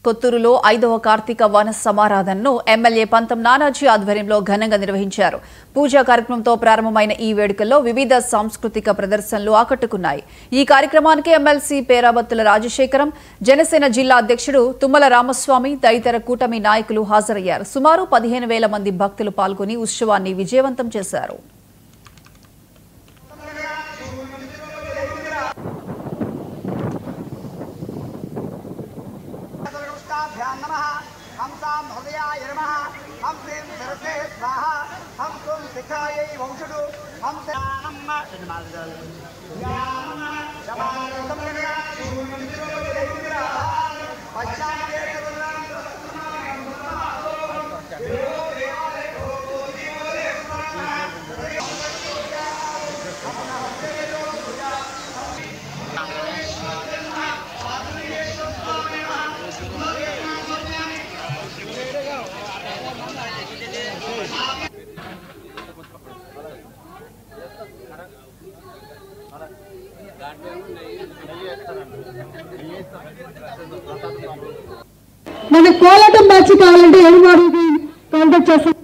పొత్తూరులో 5వ కార్తీక వన సమారాధనను ఎమ్మెల్యే పంతం నానాజీ ఆధ్వర్యంలో ఘనంగా నిర్వహించారు. పూజా కార్యక్రమంతో ప్రారంభమైన ఈ వేడుకల్లో వివిధ సాంస్కృతిక ప్రదర్శనలు ఆకట్టుకున్నాయి. ఈ కార్యక్రమానికి ఎమ్మెల్సీ పేరాబత్తుల రాజశేఖరం, జనసేన జిల్లా అధ్యక్షుడు తుమ్మల రామస్వామి తదితర కూటమి నాయకులు హాజరయ్యారు. సుమారు 15,000 మంది భక్తులు పాల్గొని ఉత్సవాన్ని విజయవంతం చేశారు. हम साम हृदयाय नमः हम प्रेम सरसे स्वाहा हम तुम सिखाये वंशडु हम ज्ञानम మన కోలాటం బ్యాచ్ కావాలంటే ఏడు వారికి కాంటాక్ట్ చేస్తాం.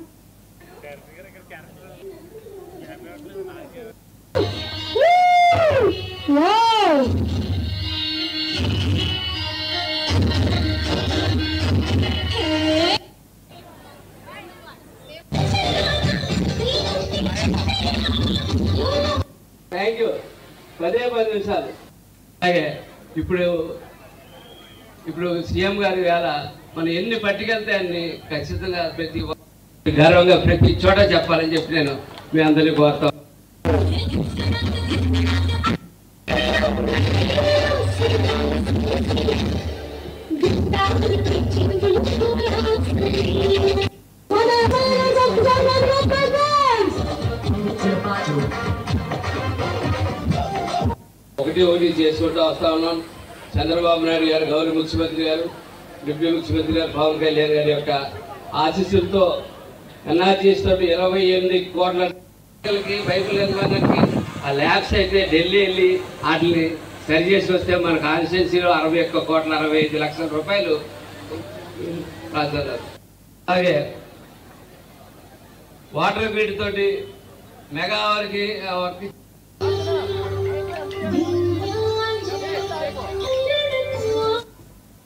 Thank you. 10 నిమిషాలు. అలాగే ఇప్పుడు సీఎం గారి వేళ మనం ఎన్ని పట్టుకెళ్తే అన్ని ఖచ్చితంగా ప్రతి గర్వంగా ప్రతి చోట చెప్పాలని చెప్పి నేను మీ అందరినీ కోరుతాను. ఒకటి చేసుకుంటూ వస్తా ఉన్నాం. చంద్రబాబు నాయుడు గారు, గౌరవ ముఖ్యమంత్రి గారు, డిప్యూటీ ముఖ్యమంత్రి గారు పవన్ కళ్యాణ్ గారి యొక్క ఆశీస్సులతో ఎన్ఆర్జీఎస్ తోటి 28 కోట్ల పైపుల నిర్మాణానికి ఆ ల్యాబ్స్ అయితే ఢిల్లీ వెళ్ళి వాటిని సరి చేసి వస్తే మన కాన్స్టిట్యున్సీలో 61,65,00,000 రూపాయలు రాశారు. అలాగే వాటర్ గ్రిడ్ తోటి మెగా వారికి